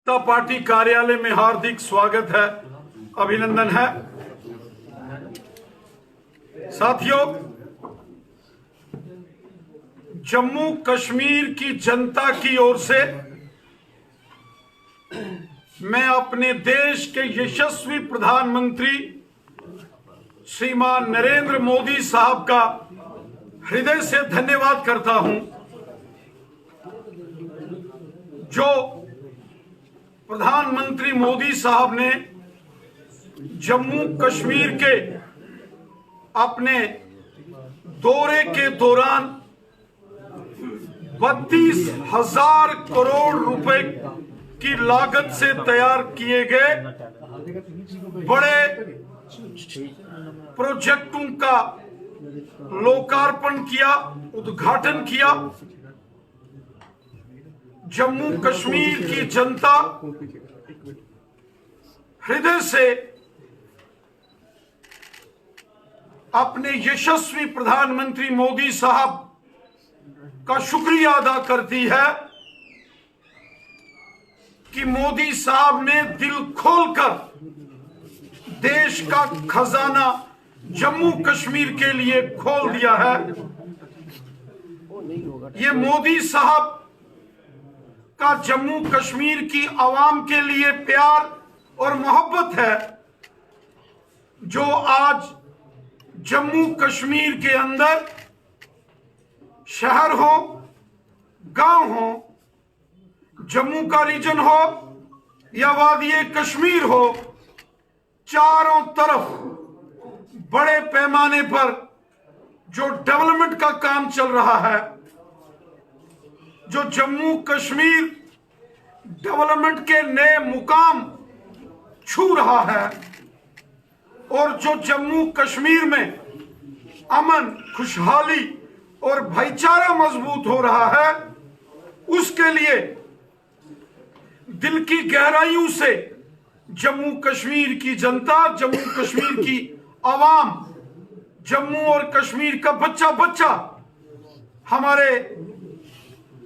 जनता party कार्यालय में हार्दिक स्वागत है, अभिनंदन है। साथियों, जम्मू कश्मीर की जनता की ओर से मैं अपने देश के यशस्वी प्रधानमंत्री श्रीमान नरेंद्र मोदी साहब का हृदय से धन्यवाद करता हूं, जो प्रधानमंत्री मोदी साहब ने जम्मू कश्मीर के अपने दौरे के दौरान 32,000 करोड़ रुपए की लागत से तैयार किए गए बड़े प्रोजेक्टों का लोकार्पण किया, उद्घाटन किया। जम्मू कश्मीर की जनता हृदय से अपने यशस्वी प्रधानमंत्री मोदी साहब का शुक्रिया अदा करती है कि मोदी साहब ने दिल खोलकर देश का खजाना जम्मू कश्मीर के लिए खोल दिया है। ये मोदी साहब का जम्मू कश्मीर की आवाम के लिए प्यार और मोहब्बत है, जो आज जम्मू कश्मीर के अंदर शहर हो, गांव हो, जम्मू का रीजन हो या वादी कश्मीर हो, चारों तरफ बड़े पैमाने पर जो डेवलपमेंट का काम चल रहा है, जो जम्मू कश्मीर डेवलपमेंट के नए मुकाम छू रहा है और जो जम्मू कश्मीर में अमन, खुशहाली और भाईचारा मजबूत हो रहा है, उसके लिए दिल की गहराइयों से जम्मू कश्मीर की जनता, जम्मू कश्मीर की आवाम, जम्मू और कश्मीर का बच्चा बच्चा हमारे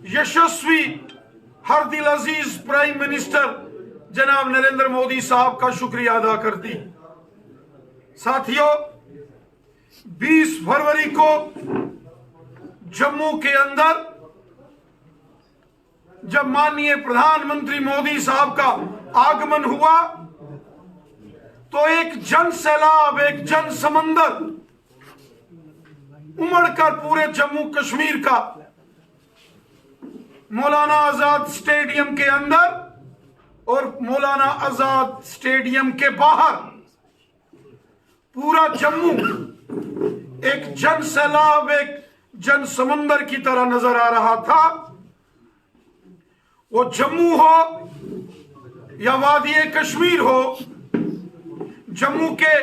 यशस्वी हर दिल अजीज प्राइम मिनिस्टर जनाब नरेंद्र मोदी साहब का शुक्रिया अदा करती। साथियों, 20 फरवरी को जम्मू के अंदर जब माननीय प्रधानमंत्री मोदी साहब का आगमन हुआ तो एक जन सैलाब, एक जन समंदर उमड़कर पूरे जम्मू कश्मीर का मौलाना आजाद स्टेडियम के अंदर और मौलाना आजाद स्टेडियम के बाहर पूरा जम्मू एक जन सैलाब, एक जन समंदर की तरह नजर आ रहा था। वो जम्मू हो या वादी कश्मीर हो, जम्मू के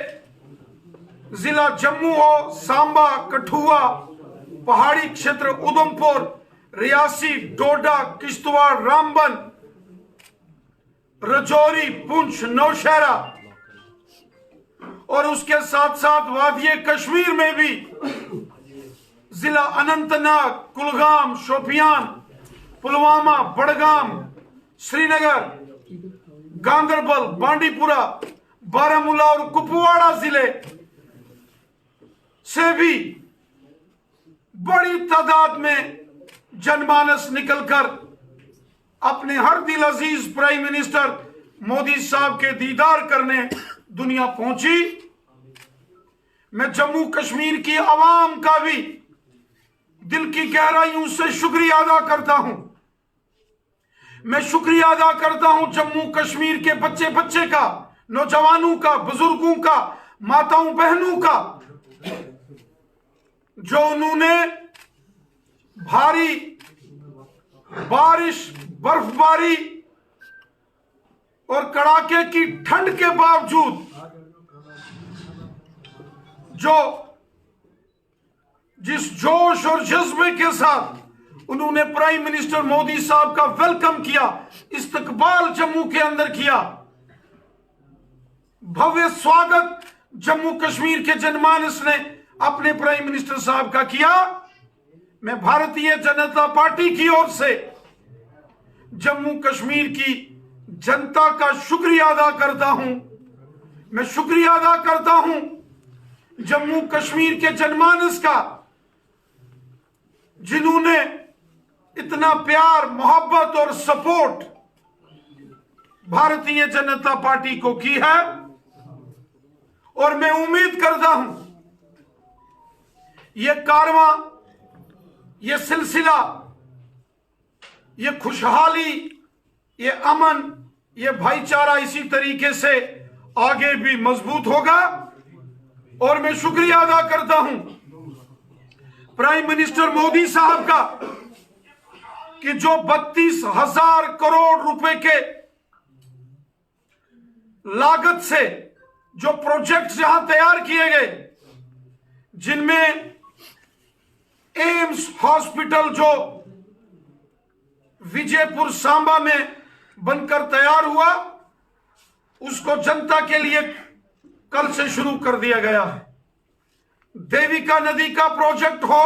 जिला जम्मू हो, सांबा, कठुआ, पहाड़ी क्षेत्र उधमपुर, रियासी, डोडा, किश्तवाड़, रामबन, रजौरी, पुंछ, नौशहरा और उसके साथ साथ वादी कश्मीर में भी जिला अनंतनाग, कुलगाम, शोपियान, पुलवामा, बड़गाम, श्रीनगर, गांदरबल, बांडीपुरा, बारामूला और कुपवाड़ा जिले से भी बड़ी तादाद में जनमानस निकलकर अपने हर दिल अजीज प्राइम मिनिस्टर मोदी साहब के दीदार करने दुनिया पहुंची। मैं जम्मू कश्मीर की आवाम का भी दिल की गहराइयों से शुक्रिया अदा करता हूं। मैं शुक्रिया अदा करता हूं जम्मू कश्मीर के बच्चे बच्चे का, नौजवानों का, बुजुर्गों का, माताओं बहनों का, जो उन्होंने भारी बारिश, बर्फबारी और कड़ाके की ठंड के बावजूद जो जिस जोश और जज्बे के साथ उन्होंने प्राइम मिनिस्टर मोदी साहब का वेलकम किया, इस्तकबाल जम्मू के अंदर किया, भव्य स्वागत जम्मू कश्मीर के जनमानस ने अपने प्राइम मिनिस्टर साहब का किया। मैं भारतीय जनता पार्टी की ओर से जम्मू कश्मीर की जनता का शुक्रिया अदा करता हूं। मैं शुक्रिया अदा करता हूं जम्मू कश्मीर के जनमानस का, जिन्होंने इतना प्यार, मोहब्बत और सपोर्ट भारतीय जनता पार्टी को की है। और मैं उम्मीद करता हूं ये कारवां, ये सिलसिला, ये खुशहाली, ये अमन, ये भाईचारा इसी तरीके से आगे भी मजबूत होगा। और मैं शुक्रिया अदा करता हूं प्राइम मिनिस्टर मोदी साहब का कि जो 32,000 करोड़ रुपए के लागत से जो प्रोजेक्ट्स यहां तैयार किए गए, जिनमें एम्स हॉस्पिटल जो विजयपुर सांबा में बनकर तैयार हुआ, उसको जनता के लिए कल से शुरू कर दिया गया है। देविका नदी का प्रोजेक्ट हो,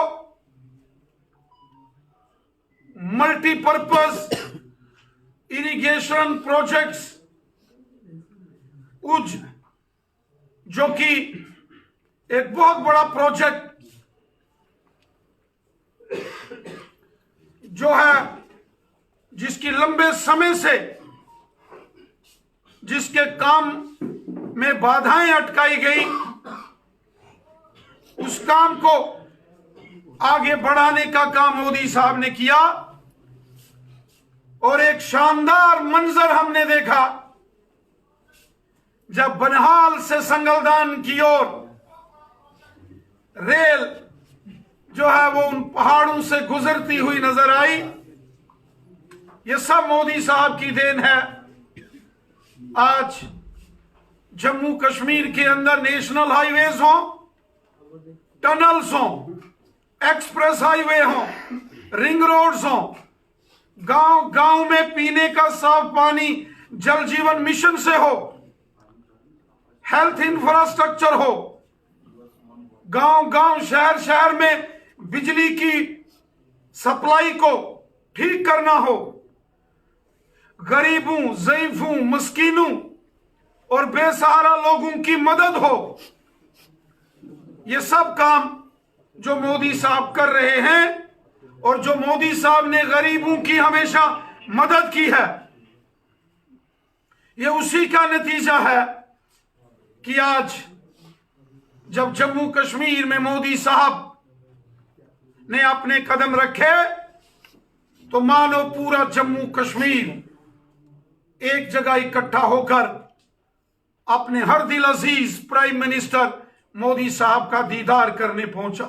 मल्टीपर्पज इरिगेशन प्रोजेक्ट्स, उज जो कि एक बहुत बड़ा प्रोजेक्ट जो है, जिसकी लंबे समय से जिसके काम में बाधाएं अटकाई गई, उस काम को आगे बढ़ाने का काम मोदी साहब ने किया। और एक शानदार मंजर हमने देखा जब बनहाल से संगलदान की ओर रेल जो है वो उन पहाड़ों से गुजरती हुई नजर आई। ये सब मोदी साहब की देन है। आज जम्मू कश्मीर के अंदर नेशनल हाईवेज हो, टनल्स हो, एक्सप्रेस हाईवे हो, रिंग रोड्स हो, गांव गांव में पीने का साफ पानी जल जीवन मिशन से हो, हेल्थ इंफ्रास्ट्रक्चर हो, गांव गांव शहर शहर में बिजली की सप्लाई को ठीक करना हो, गरीबों, ज़ईफों, मस्कीनों और बेसहारा लोगों की मदद हो। ये सब काम जो मोदी साहब कर रहे हैं और जो मोदी साहब ने गरीबों की हमेशा मदद की है, ये उसी का नतीजा है कि आज जब जम्मू कश्मीर में मोदी साहब ने अपने कदम रखे तो मानो पूरा जम्मू कश्मीर एक जगह इकट्ठा होकर अपने हर दिल अजीज प्राइम मिनिस्टर मोदी साहब का दीदार करने पहुंचा।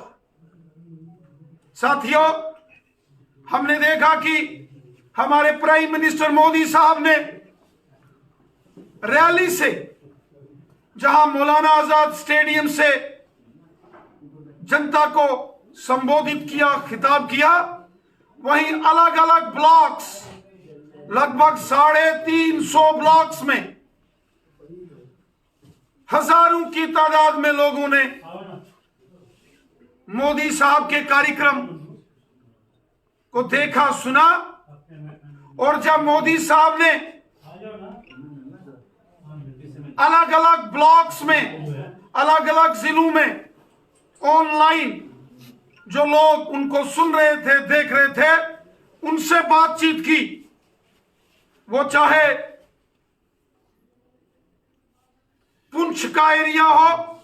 साथियों, हमने देखा कि हमारे प्राइम मिनिस्टर मोदी साहब ने रैली से, जहां मौलाना आजाद स्टेडियम से जनता को संबोधित किया, खिताब किया, वहीं अलग अलग ब्लॉक्स, लगभग 350 ब्लॉक्स में हजारों की तादाद में लोगों ने मोदी साहब के कार्यक्रम को देखा, सुना। और जब मोदी साहब ने अलग अलग ब्लॉक्स में, अलग अलग जिलों में ऑनलाइन जो लोग उनको सुन रहे थे, देख रहे थे, उनसे बातचीत की, वो चाहे पुंछ का एरिया हो,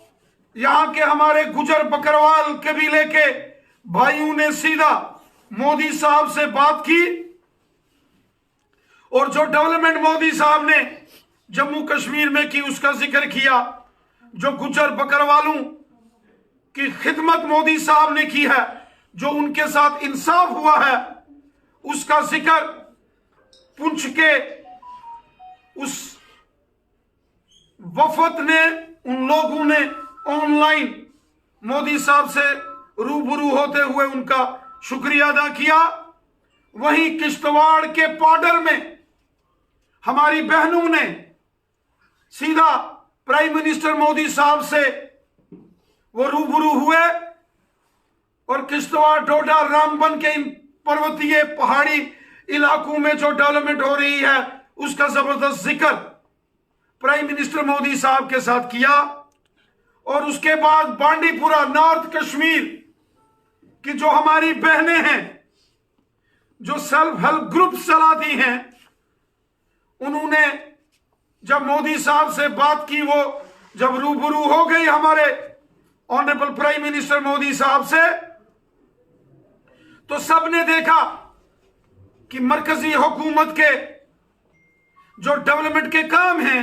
यहां के हमारे गुजर बकरवाल कबीले के भाइयों ने सीधा मोदी साहब से बात की और जो डेवलपमेंट मोदी साहब ने जम्मू कश्मीर में की उसका जिक्र किया। जो गुजर बकरवालों की खिदमत मोदी साहब ने की है, जो उनके साथ इंसाफ हुआ है, उसका जिक्र पुंछ के उस वफद ने, उन लोगों ने ऑनलाइन मोदी साहब से रूबरू होते हुए उनका शुक्रिया अदा किया। वहीं किश्तवाड़ के पाडर में हमारी बहनों ने सीधा प्राइम मिनिस्टर मोदी साहब से वो रूबरू हुए और किश्तवाड़, डोडा, रामबन के इन पर्वतीय पहाड़ी इलाकों में जो डेवलपमेंट हो रही है उसका जबरदस्त जिक्र प्राइम मिनिस्टर मोदी साहब के साथ किया। और उसके बाद बांडीपुरा नॉर्थ कश्मीर की जो हमारी बहनें हैं, जो सेल्फ हेल्प ग्रुप चलाती हैं, उन्होंने जब मोदी साहब से बात की, वो जब रूबरू हो गई हमारे ऑनरेबल प्राइम मिनिस्टर मोदी साहब से, तो सबने देखा कि मरकजी हुकूमत के जो डेवलपमेंट के काम हैं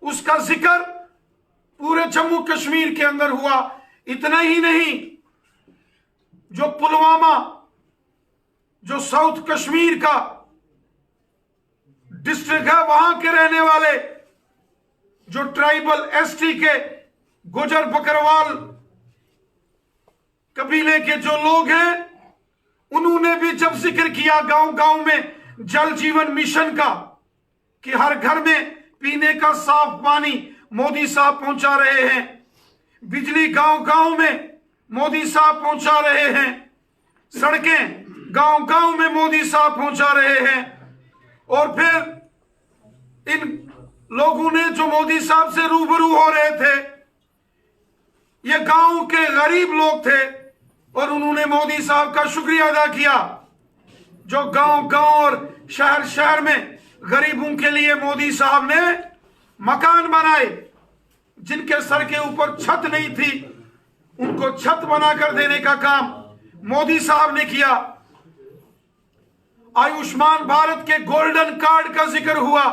उसका जिक्र पूरे जम्मू कश्मीर के अंदर हुआ। इतना ही नहीं, जो पुलवामा, जो साउथ कश्मीर का डिस्ट्रिक्ट है, वहां के रहने वाले जो ट्राइबल एसटी के गुजर बकरवाल कबीले के जो लोग हैं, उन्होंने भी जब जिक्र किया गांव गांव में जल जीवन मिशन का, कि हर घर में पीने का साफ पानी मोदी साहब पहुंचा रहे हैं, बिजली गांव गांव में मोदी साहब पहुंचा रहे हैं, सड़कें गांव गांव में मोदी साहब पहुंचा रहे हैं। और फिर इन लोगों ने जो मोदी साहब से रूबरू हो रहे थे, ये गांव के गरीब लोग थे, और उन्होंने मोदी साहब का शुक्रिया अदा किया। जो गांव गांव और शहर शहर में गरीबों के लिए मोदी साहब ने मकान बनाए, जिनके सर के ऊपर छत नहीं थी, उनको छत बनाकर देने का काम मोदी साहब ने किया। आयुष्मान भारत के गोल्डन कार्ड का जिक्र हुआ,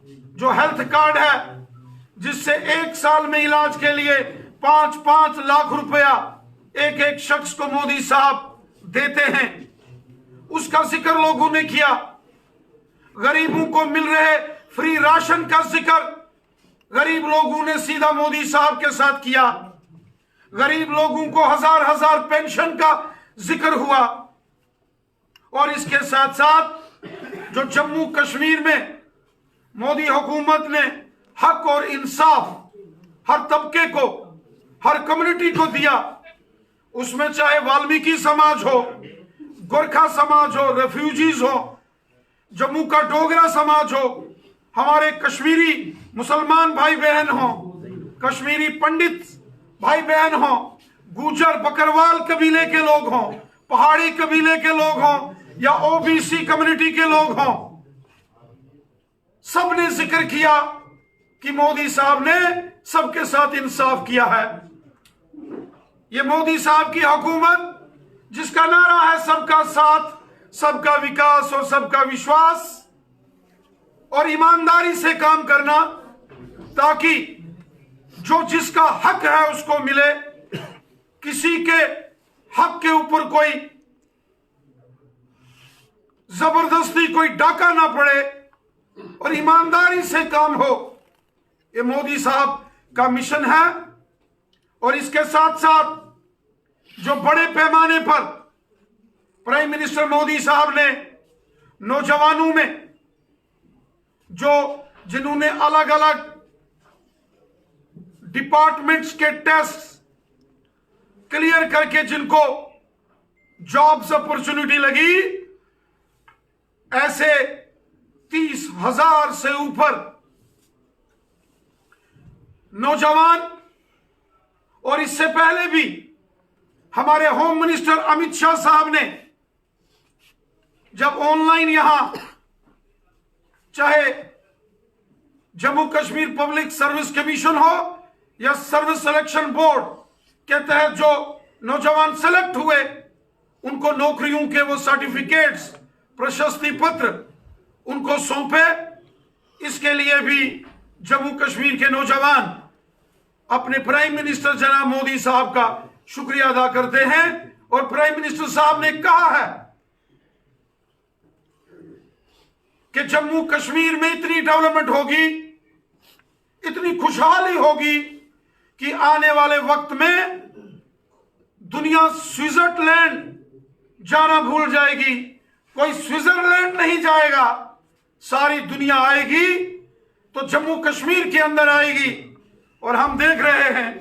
जो हेल्थ कार्ड है, जिससे 1 साल में इलाज के लिए 5-5 लाख रुपया एक एक शख्स को मोदी साहब देते हैं, उसका जिक्र लोगों ने किया। गरीबों को मिल रहे फ्री राशन का जिक्र गरीब लोगों ने सीधा मोदी साहब के साथ किया। गरीब लोगों को 1000-1000 पेंशन का जिक्र हुआ। और इसके साथ साथ जो जम्मू कश्मीर में मोदी हुकूमत ने हक और इंसाफ हर तबके को, हर कम्युनिटी को दिया, उसमें चाहे वाल्मीकि समाज हो, गोरखा समाज हो, रेफ्यूजीज हो, जम्मू का डोगरा समाज हो, हमारे कश्मीरी मुसलमान भाई बहन हो, कश्मीरी पंडित भाई बहन हो, गुजर बकरवाल कबीले के लोग हों, पहाड़ी कबीले के लोग हों, या ओबीसी कम्युनिटी के लोग हों, सबने जिक्र किया कि मोदी साहब ने सबके साथ इंसाफ किया है। ये मोदी साहब की हुकूमत, जिसका नारा है सबका साथ, सबका विकास और सबका विश्वास, और ईमानदारी से काम करना, ताकि जो जिसका हक है उसको मिले, किसी के हक के ऊपर कोई जबरदस्ती कोई डाका ना पड़े, और ईमानदारी से काम हो। ये मोदी साहब का मिशन है। और इसके साथ साथ जो बड़े पैमाने पर प्राइम मिनिस्टर मोदी साहब ने नौजवानों में, जो जिन्होंने अलग अलग डिपार्टमेंट्स के टेस्ट क्लियर करके जिनको जॉब्स अपॉर्चुनिटी लगी, ऐसे 30,000 से ऊपर नौजवान, और इससे पहले भी हमारे होम मिनिस्टर अमित शाह साहब ने जब ऑनलाइन यहां, चाहे Jammu Kashmir public service commission हो या सर्विस सिलेक्शन बोर्ड के तहत जो नौजवान सेलेक्ट हुए, उनको नौकरियों के वो सर्टिफिकेट्स, प्रशस्ति पत्र उनको सौंपे। इसके लिए भी जम्मू कश्मीर के नौजवान अपने प्राइम मिनिस्टर जनाब मोदी साहब का शुक्रिया अदा करते हैं। और प्राइम मिनिस्टर साहब ने कहा है कि जम्मू कश्मीर में इतनी डेवलपमेंट होगी, इतनी खुशहाली होगी, कि आने वाले वक्त में दुनिया स्विट्जरलैंड जाना भूल जाएगी। कोई स्विट्जरलैंड नहीं जाएगा, सारी दुनिया आएगी तो जम्मू कश्मीर के अंदर आएगी। और हम देख रहे हैं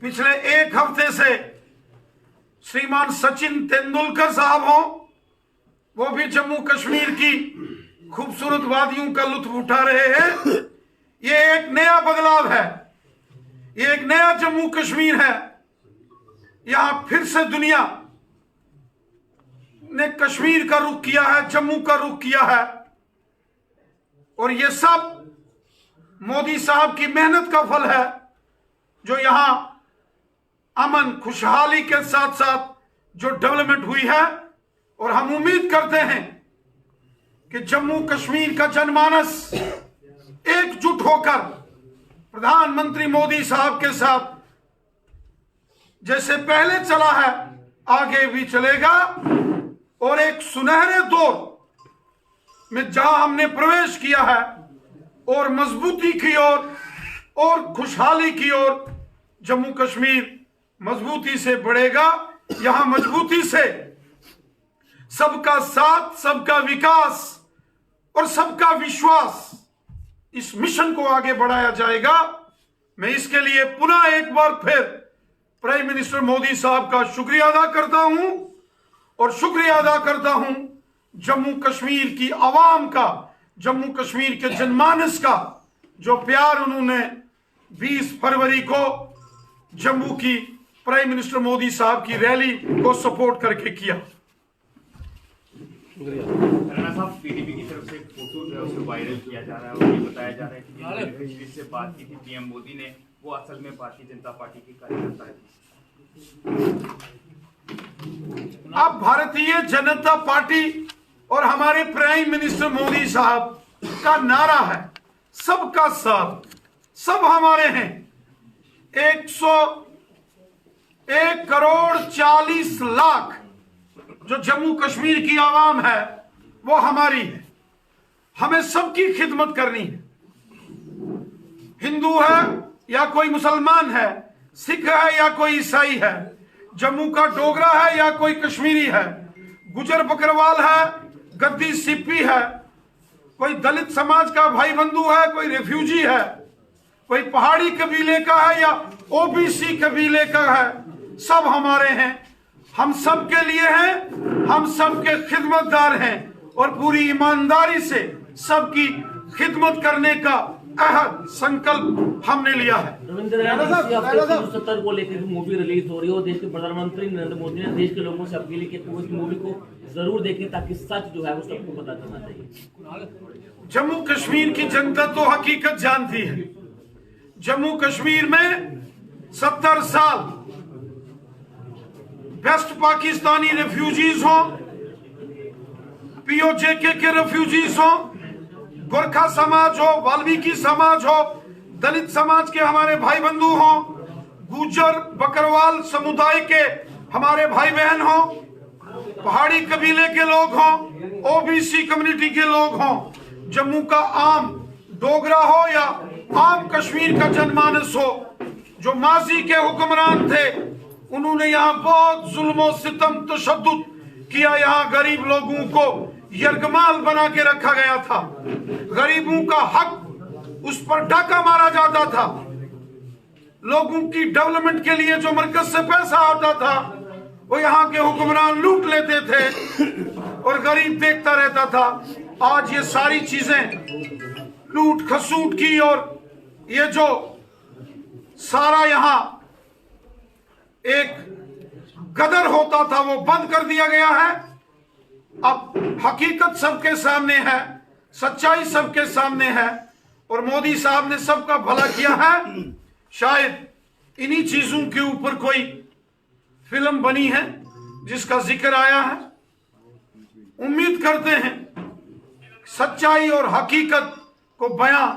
पिछले 1 हफ्ते से श्रीमान सचिन तेंदुलकर साहब हों, वो भी जम्मू कश्मीर की खूबसूरत वादियों का लुत्फ उठा रहे हैं। ये एक नया बदलाव है, ये एक नया जम्मू कश्मीर है। यहां फिर से दुनिया ने कश्मीर का रुख किया है, जम्मू का रुख किया है, और ये सब मोदी साहब की मेहनत का फल है, जो यहां अमन खुशहाली के साथ साथ जो डेवलपमेंट हुई है। और हम उम्मीद करते हैं कि जम्मू कश्मीर का जनमानस एकजुट होकर प्रधानमंत्री मोदी साहब के साथ जैसे पहले चला है आगे भी चलेगा, और एक सुनहरे दौर में जहां हमने प्रवेश किया है और मजबूती की ओर और खुशहाली की ओर जम्मू कश्मीर मजबूती से बढ़ेगा। यहां मजबूती से सबका साथ, सबका विकास और सबका विश्वास, इस मिशन को आगे बढ़ाया जाएगा। मैं इसके लिए पुनः एक बार फिर प्राइम मिनिस्टर मोदी साहब का शुक्रिया अदा करता हूं, और शुक्रिया अदा करता हूं जम्मू कश्मीर की आवाम का, जम्मू कश्मीर के जनमानस का, जो प्यार उन्होंने 20 फरवरी को जम्मू की प्राइम मिनिस्टर मोदी साहब की रैली को सपोर्ट करके किया। राणा साहब, पीडीपी की तरफ से एक फोटो जो है उसे वायरल किया जा रहा है, और ये बताया जा रहा है कि जिससे बात की थी पीएम मोदी ने, वो असल में भारतीय जनता पार्टी के कार्यकर्ता है। अब भारतीय जनता पार्टी और हमारे प्राइम मिनिस्टर मोदी साहब का नारा है सबका साथ, सब हमारे हैं। 101 करोड़ 40 लाख जो जम्मू कश्मीर की आवाम है वो हमारी है। हमें सबकी खिदमत करनी है, हिंदू है या कोई मुसलमान है, सिख है या कोई ईसाई है, जम्मू का डोगरा है या कोई कश्मीरी है, गुजर बकरवाल है, गद्दी सिप्पी है, कोई दलित समाज का भाई बंधु है, कोई रेफ्यूजी है, कोई पहाड़ी कबीले का है या ओबीसी कबीले का है, सब हमारे हैं। हम सब के लिए हैं, हम सबके खिदमतदार हैं, और पूरी ईमानदारी से सबकी खिदमत करने का अहद संकल्प हमने लिया है। रविंद्र को लेकर मूवी रिलीज हो रही है, और देश के प्रधानमंत्री नरेंद्र मोदी ने देश के लोगों से अपील की कि उस मूवी को जरूर देखें, ताकि सच जो है वो सबको पता चलना चाहिए। जम्मू कश्मीर की जनता तो हकीकत जानती है। जम्मू कश्मीर में 70 साल वेस्ट पाकिस्तानी रेफ्यूजीज हो, पीओजेके के रेफ्यूजीज हो, गोरखा समाज हो, वाल्मीकि समाज हो, दलित समाज के हमारे भाई बंधु हो, गुजर बकरवाल समुदाय के हमारे भाई बहन हो, पहाड़ी कबीले के लोग हो, ओबीसी कम्युनिटी के लोग हो, जम्मू का आम डोगरा हो या आम कश्मीर का जनमानस हो। जो माजी के हुक्मरान थे उन्होंने यहाँ बहुत जुल्म सितम तशद्दुद किया। यहाँ गरीब लोगों को यरगमाल बना के रखा गया था, गरीबों का हक उस पर डाका मारा जाता था, लोगों की डेवलपमेंट के लिए जो मरकज से पैसा आता था वो यहाँ के हुक्मरान लूट लेते थे और गरीब देखता रहता था। आज ये सारी चीजें लूट खसूट की और ये जो सारा यहाँ एक गदर होता था वो बंद कर दिया गया है। अब हकीकत सबके सामने है, सच्चाई सबके सामने है, और मोदी साहब ने सबका भला किया है। शायद इन्हीं चीजों के ऊपर कोई फिल्म बनी है जिसका जिक्र आया है। उम्मीद करते हैं सच्चाई और हकीकत को बयां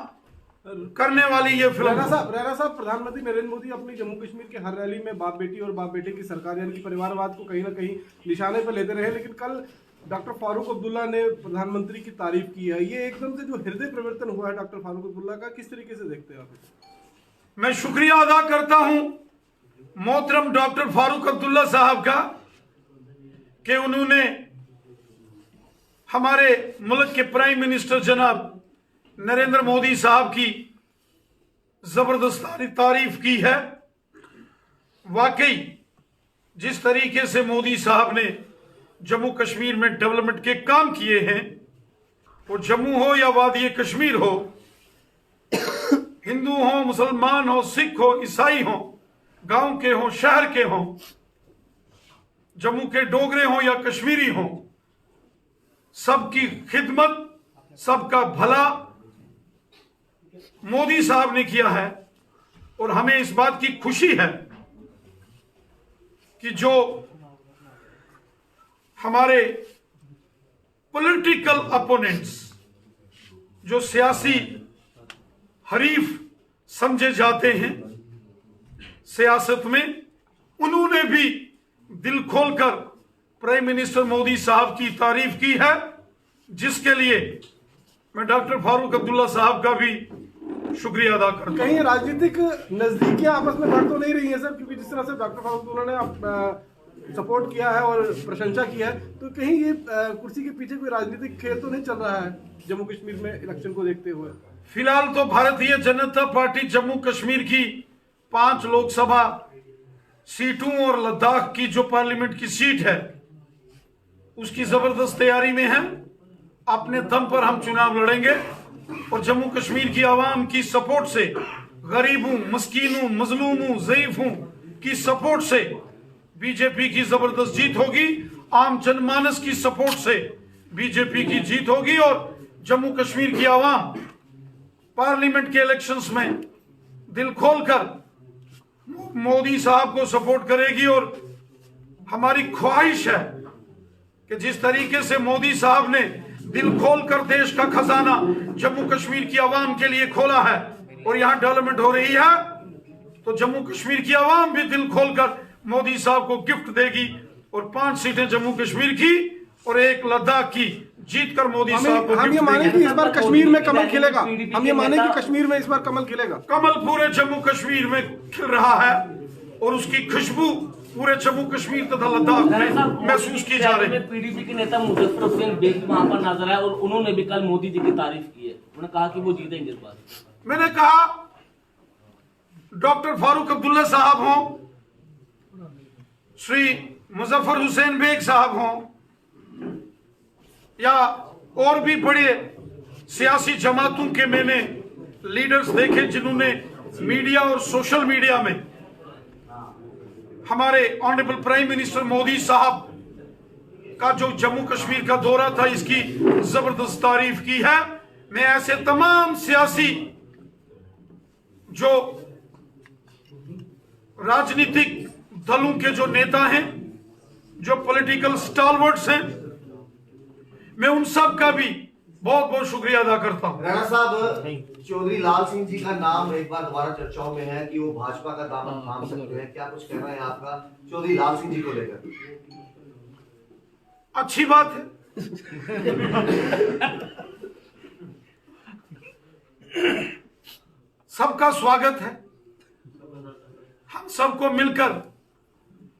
करने वाली ये फिल्म। राणा साहब, प्रधानमंत्री नरेंद्र मोदी अपनी जम्मू कश्मीर के हर रैली में बाप बेटी और बाप बेटे की सरकार यानी कि परिवारवाद को कहीं ना कहीं निशाने पर लेते रहे, लेकिन कल डॉक्टर फारूक अब्दुल्ला ने प्रधानमंत्री की तारीफ की है। ये एकदम से जो हृदय परिवर्तन हुआ है डॉक्टर फारूक अब्दुल्ला का, किस तरीके से देखते हैं आप? मैं शुक्रिया अदा करता हूं मोहतरम डॉक्टर फारूक अब्दुल्ला साहब का कि उन्होंने हमारे मुल्क के प्राइम मिनिस्टर जनाब नरेंद्र मोदी साहब की जबरदस्त तारीफ की है। वाकई जिस तरीके से मोदी साहब ने जम्मू कश्मीर में डेवलपमेंट के काम किए हैं वो जम्मू हो या वादी कश्मीर हो, हिंदू हो, मुसलमान हो, सिख हो, ईसाई हो, गांव के हो, शहर के हो, जम्मू के डोगरे हो या कश्मीरी हो, सबकी खिदमत, सबका भला मोदी साहब ने किया है। और हमें इस बात की खुशी है कि जो हमारे पॉलिटिकल अपोनेंट्स, जो सियासी हरीफ समझे जाते हैं सियासत में, उन्होंने भी दिल खोलकर प्राइम मिनिस्टर मोदी साहब की तारीफ की है, जिसके लिए मैं डॉक्टर फारूक अब्दुल्ला साहब का भी शुक्रिया अदा करता हूं। कहीं राजनीतिक नजदीकियां आपस में बढ़ तो नहीं रही हैं सर, क्योंकि जिस तरह से डॉक्टर फारूक अब्दुल्ला ने सपोर्ट किया है और प्रशंसा की है, तो कहीं ये कुर्सी के पीछे कोई राजनीतिक खेल तो नहीं चल रहा है जम्मू कश्मीर में इलेक्शन को देखते हुए? फिलहाल तो भारतीय जनता पार्टी जम्मू कश्मीर की 5 लोकसभा सीटों और लद्दाख की जो पार्लियामेंट की सीट है उसकी जबरदस्त तैयारी में है। अपने दम पर हम चुनाव लड़ेंगे और जम्मू कश्मीर की आवाम की सपोर्ट से, गरीबों, मस्कीनों, मजलूमों, ज़ईफों की सपोर्ट से बीजेपी की जबरदस्त जीत होगी। आम जनमानस की सपोर्ट से बीजेपी की जीत होगी और जम्मू कश्मीर की आवाम पार्लियामेंट के इलेक्शंस में दिल खोलकर मोदी साहब को सपोर्ट करेगी। और हमारी ख्वाहिश है कि जिस तरीके से मोदी साहब ने दिल खोलकर देश का खजाना जम्मू कश्मीर की आवाम के लिए खोला है और यहां डेवलपमेंट हो रही है, तो जम्मू कश्मीर की आवाम भी दिल खोलकर मोदी साहब को गिफ्ट देगी और 5 सीटें जम्मू कश्मीर की और 1 लद्दाख की जीत कर मोदी साहब को हम ये माने कि इस बार कश्मीर में कमल खिलेगा, हम ये माने कि कश्मीर में इस बार कमल खिलेगा। कमल पूरे जम्मू कश्मीर में खिल रहा है और उसकी खुशबू पूरे जम्मू कश्मीर तथा लद्दाख में महसूस की जा रही है। पीडीपी के नेता मुजफ्फर हुसैन बेग वहां पर नजर आए और उन्होंने भी कल मोदी जी की तारीफ की है। उन्होंने कहा कि वो जीतेंगे इस बार। मैंने कहा डॉक्टर फारूक अब्दुल्ला साहब हों, श्री मुजफ्फर हुसैन बेग साहब हों या और भी बड़े सियासी जमातों के मैंने लीडर्स देखे जिन्होंने मीडिया और सोशल मीडिया में हमारे ऑनरेबल प्राइम मिनिस्टर मोदी साहब का जो जम्मू कश्मीर का दौरा था इसकी जबरदस्त तारीफ की है। मैं ऐसे तमाम सियासी जो राजनीतिक दलों के जो नेता हैं, जो पॉलिटिकल स्टॉलवर्ड्स हैं, मैं उन सब का भी बहुत बहुत शुक्रिया अदा करता हूं। राणा साहब, चौधरी लाल सिंह जी का नाम एक बार दोबारा चर्चाओं में है कि वो भाजपा का दामन थाम सकते हैं, क्या कुछ कहना है आपका चौधरी लाल सिंह जी को लेकर? अच्छी बात है। सबका स्वागत है। हम सबको मिलकर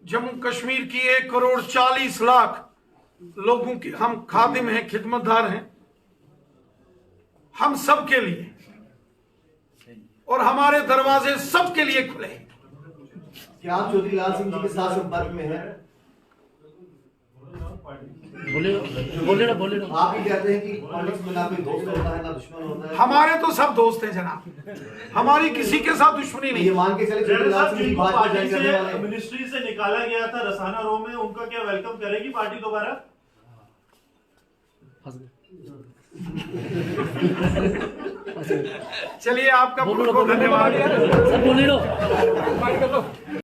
जम्मू कश्मीर की 1 करोड़ 40 लाख लोगों की हम खादिम हैं, खिदमतदार हैं, हम सब के लिए, और हमारे दरवाजे सबके लिए खुले हैं। क्या आप चौधरी लाल सिंह जी के साथ संपर्क में हैं? बोले आप ही कहते हैं कि कांग्रेस में ना कोई दोस्त होता है ना दुश्मन होता है। हमारे तो सब दोस्त हैं जनाब, हमारी किसी के साथ दुश्मनी नहीं। ये मान के चले चौधरी लाल सिंह जी भाजपा पार्टी ज्वाइन करने वाले से हैं। मिनिस्ट्री से निकाला गया था रसाना रो में, उनका क्या वेलकम करेगी पार्टी दोबारा? चलिए आपका बहुत बहुत धन्यवाद। बोले